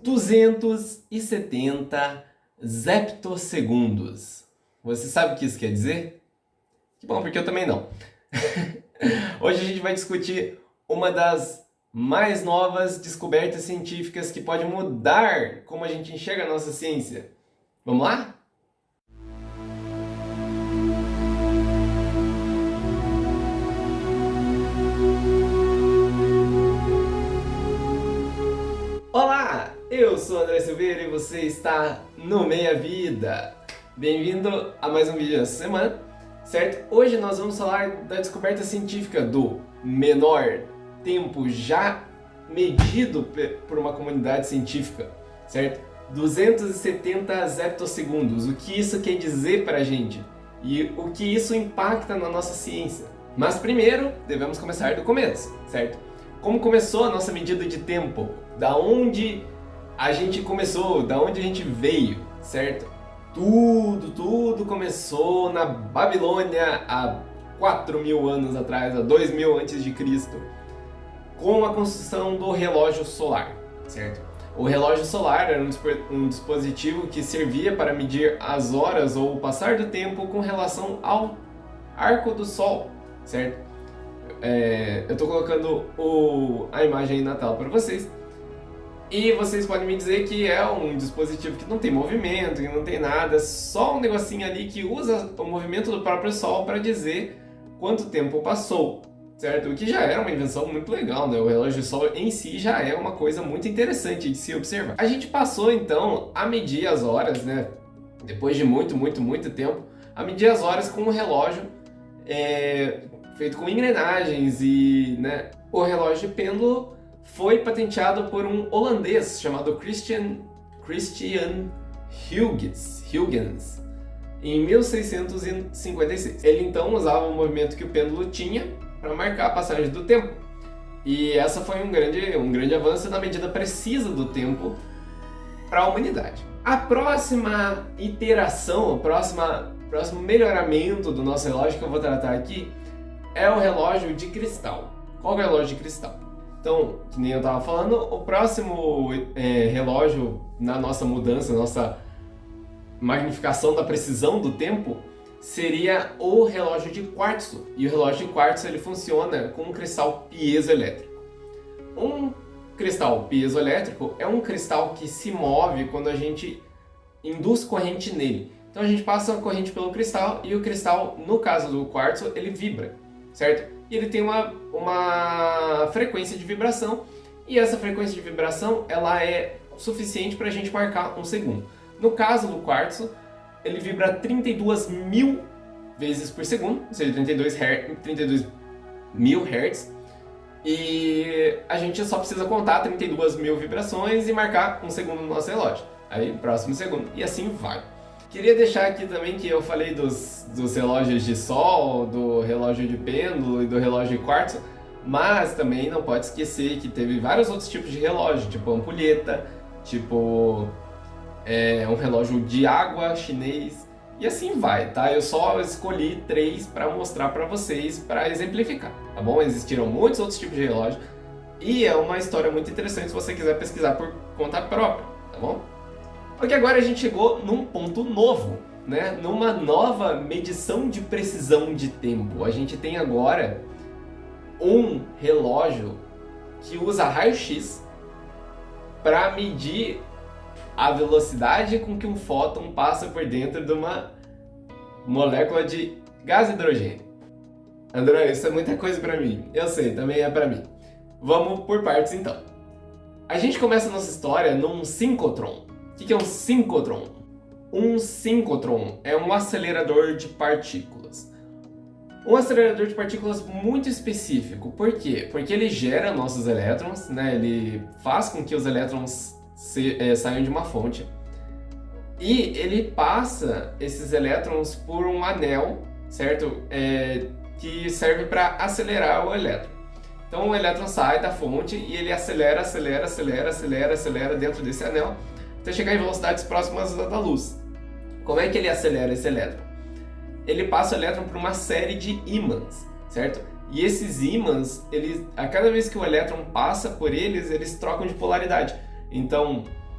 270 zeptossegundos. Você sabe o que isso quer dizer? Que bom, porque eu também não. Hoje a gente vai discutir uma das mais novas descobertas científicas que pode mudar como a gente enxerga a nossa ciência. Vamos lá? Olá, eu sou André Silveira e você está no Meia Vida. Bem-vindo a mais um vídeo dessa semana, certo? Hoje nós vamos falar da descoberta científica do menor tempo já medido por uma comunidade científica, certo? 270 zeptossegundos. O que isso quer dizer para a gente? E o que isso impacta na nossa ciência? Mas primeiro, devemos começar do começo, certo? Como começou a nossa medida de tempo? Da onde a gente começou? Da onde a gente veio, certo? Tudo começou na Babilônia há 4.000 anos atrás, há 2.000 antes de Cristo, com a construção do relógio solar, certo? O relógio solar era um dispositivo que servia para medir as horas ou o passar do tempo com relação ao arco do Sol, certo? Eu estou colocando a imagem aí na tela para vocês. E vocês podem me dizer que é um dispositivo que não tem movimento, que não tem nada, só um negocinho ali que usa o movimento do próprio Sol para dizer quanto tempo passou, certo? O que já era uma invenção muito legal, né? O relógio do Sol em si já é uma coisa muito interessante de se observar. A gente passou então a medir as horas, né? Depois de muito tempo, a medir as horas com um relógio feito com engrenagens e, né? O relógio de pêndulo foi patenteado por um holandês chamado Christian Huygens em 1656. Ele então usava o movimento que o pêndulo tinha para marcar a passagem do tempo. E essa foi um grande avanço na medida precisa do tempo para a humanidade. A próxima iteração, o próximo melhoramento do nosso relógio que eu vou tratar aqui é o relógio de cristal. Qual é o relógio de cristal? Então, que nem eu estava falando, o próximo relógio na nossa mudança, na nossa magnificação da precisão do tempo, seria o relógio de quartzo. E o relógio de quartzo ele funciona com um cristal piezoelétrico. Um cristal piezoelétrico é um cristal que se move quando a gente induz corrente nele. Então a gente passa a corrente pelo cristal e o cristal, no caso do quartzo, ele vibra, certo? E ele tem uma frequência de vibração, e essa frequência de vibração ela é suficiente para a gente marcar um segundo. No caso do quartzo, ele vibra 32.000 vezes por segundo, ou seja, 32 mil Hz, e a gente só precisa contar 32.000 vibrações e marcar um segundo no nosso relógio. Aí, próximo segundo, e assim vai. Queria deixar aqui também que eu falei dos relógios de sol, do relógio de pêndulo e do relógio de quartzo, mas também não pode esquecer que teve vários outros tipos de relógio, tipo ampulheta, tipo um relógio de água chinês, e assim vai, tá? Eu só escolhi 3 para mostrar para vocês, para exemplificar, tá bom? Existiram muitos outros tipos de relógio, e é uma história muito interessante se você quiser pesquisar por conta própria, tá bom? Porque agora a gente chegou num ponto novo, né? Numa nova medição de precisão de tempo. A gente tem agora um relógio que usa raio-x para medir a velocidade com que um fóton passa por dentro de uma molécula de gás hidrogênio. André, isso é muita coisa para mim. Eu sei, também é para mim. Vamos por partes então. A gente começa a nossa história num síncrotron. O que é um síncrotron? Um síncrotron é um acelerador de partículas. Um acelerador de partículas muito específico. Por quê? Porque ele gera nossos elétrons, né? Ele faz com que os elétrons saiam de uma fonte. E ele passa esses elétrons por um anel, certo? Que serve para acelerar o elétron. Então o elétron sai da fonte e ele acelera dentro desse anel, até chegar em velocidades próximas da luz. Como é que ele acelera esse elétron? Ele passa o elétron por uma série de ímãs, certo? E esses ímãs, a cada vez que o elétron passa por eles trocam de polaridade. Então,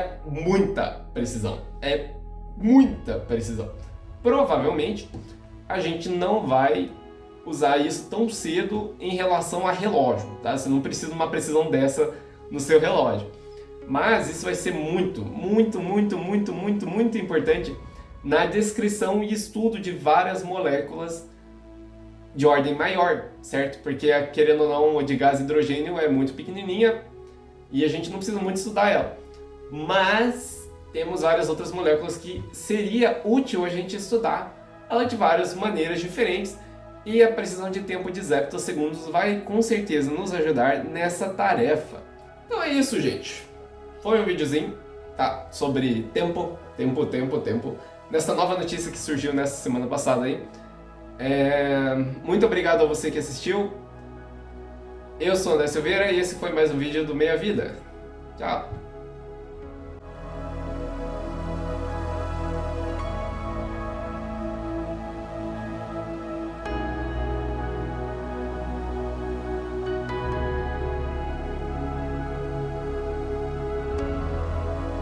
é muita precisão. É muita precisão. Provavelmente, a gente não vai usar isso tão cedo em relação a relógio, tá? Você não precisa de uma precisão dessa no seu relógio. Mas isso vai ser muito importante na descrição e estudo de várias moléculas de ordem maior, certo? Porque, querendo ou não, a de gás hidrogênio é muito pequenininha e a gente não precisa muito estudar ela. Mas temos várias outras moléculas que seria útil a gente estudar ela de várias maneiras diferentes, e a precisão de tempo de zeptosegundos vai com certeza nos ajudar nessa tarefa. Então é isso, gente. Foi um videozinho, tá? Sobre tempo, nessa nova notícia que surgiu nessa semana passada aí. Muito obrigado a você que assistiu. Eu sou o André Silveira e esse foi mais um vídeo do Meia Vida. Tchau!